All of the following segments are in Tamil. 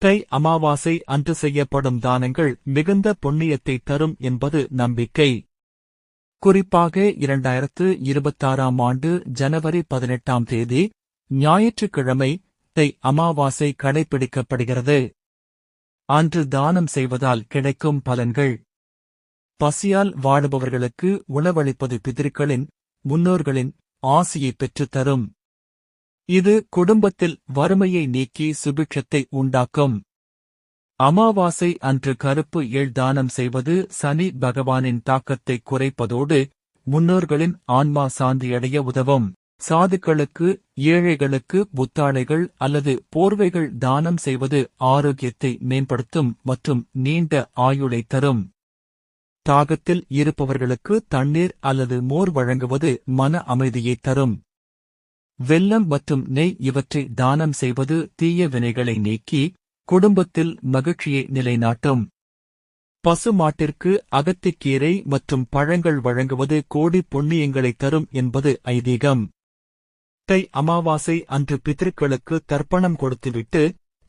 தை அமாவாசை அன்று செய்யப்படும் தானங்கள் மிகுந்த புண்ணியத்தை தரும் என்பது நம்பிக்கை. குறிப்பாக 2026ஆம் ஆண்டு ஜனவரி 18ஆம் தேதி ஞாயிற்றுக்கிழமை தை அமாவாசை கடைப்பிடிக்கப்படுகிறது. அன்று தானம் செய்வதால் கிடைக்கும் பலன்கள்: பசியால் வாடுபவர்களுக்கு உணவளிப்பது பிதிருக்களின், முன்னோர்களின் ஆசியை பெற்றுத் தரும். இது குடும்பத்தில் வறுமையை நீக்கி சுபிட்சத்தை உண்டாக்கும். அமாவாசை அன்று கருப்பு எள் தானம் செய்வது சனி பகவானின் தாக்கத்தை குறைப்பதோடு முன்னோர்களின் ஆன்மா சாந்தியடைய உதவும். சாதுக்களுக்கு, ஏழைகளுக்கு புத்தாடைகள் அல்லது போர்வைகள் தானம் செய்வது ஆரோக்கியத்தை மேம்படுத்தும் மற்றும் நீண்ட ஆயுளை தரும். தாகத்தில் இருப்பவர்களுக்கு தண்ணீர் அல்லது மோர் வழங்குவது மன அமைதியை தரும். வெல்லம் மற்றும் நெய் இவற்றை தானம் செய்வது தீய வினைகளை நீக்கி குடும்பத்தில் மகிழ்ச்சியை நிலைநாட்டும். பசுமாட்டிற்கு அகத்திக்கீரை மற்றும் பழங்கள் வழங்குவது கோடி புண்ணியங்களை தரும் என்பது ஐதீகம். தை அமாவாசை அன்று பித்ருக்களுக்கு தர்ப்பணம் கொடுத்துவிட்டு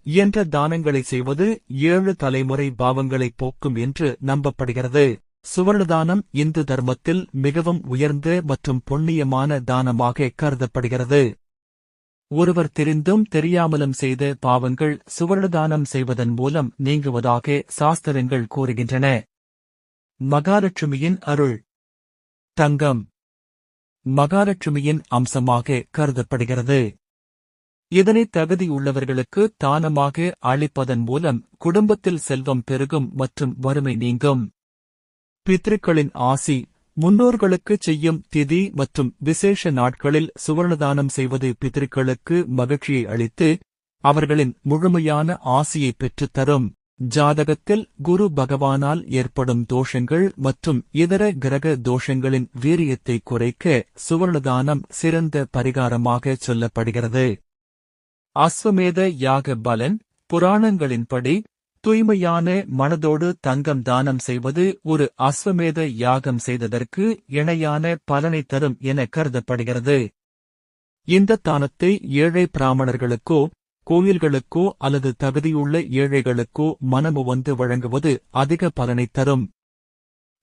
இயன்ற தானங்களை செய்வது 7 தலைமுறை பாவங்களை போக்கும் என்று நம்பப்படுகிறது. சுவர்ணதானம் இந்து தர்மத்தில் மிகவும் உயர்ந்த மற்றும் புண்ணியமான தானமாக கருதப்படுகிறது. ஒருவர் தெரிந்தும் தெரியாமலும் செய்த பாவங்கள் சுவர்ணதானம் செய்வதன் மூலம் நீங்குவதாக சாஸ்திரங்கள் கூறுகின்றன. மகாலட்சுமியின் அருள். தங்கம் மகாலட்சுமியின் அம்சமாக கருதப்படுகிறது. இதனை தகுதியுள்ளவர்களுக்கு தானமாக அளிப்பதன் மூலம் குடும்பத்தில் செல்வம் பெருகும் மற்றும் வறுமை நீங்கும். பித்ருக்களின் ஆசி. முன்னோர்களுக்குச் செய்யும் திதி மற்றும் விசேஷ நாட்களில் சுவர்ணதானம் செய்வது பித்ருக்களுக்கு மகிழ்ச்சியை அளித்து அவர்களின் முழுமையான ஆசியை பெற்றுத் தரும். ஜாதகத்தில் குரு பகவானால் ஏற்படும் தோஷங்கள் மற்றும் இதர கிரக தோஷங்களின் வீரியத்தை குறைக்க சுவர்ணதானம் சிறந்த பரிகாரமாக சொல்லப்படுகிறது. அஸ்வமேத யாக பலன். புராணங்களின்படி தூய்மையான மனதோடு தங்கம் தானம் செய்வது ஒரு அஸ்வமேத யாகம் செய்ததற்கு இணையான பலனை தரும் என கருதப்படுகிறது. இந்த தானத்தை ஏழை பிராமணர்களுக்கோ கோயில்களுக்கோ அல்லது தகுதியுள்ள ஏழைகளுக்கோ மனமுவந்து வழங்குவது அதிக பலனை தரும்.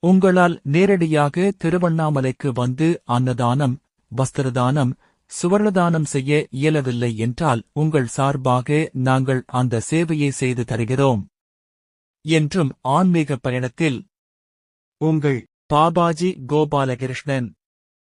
உங்களால் நேரடியாக திருவண்ணாமலைக்கு வந்து அன்னதானம், வஸ்திரதானம், சுவர்ணதானம் செய்ய இயலவில்லை என்றால் உங்கள் சார்பாக நாங்கள் அந்த சேவையை செய்து தருகிறோம். என்றும் ஆன்மீக பயணத்தில் உங்கள் பாபாஜி கோபாலகிருஷ்ணன்.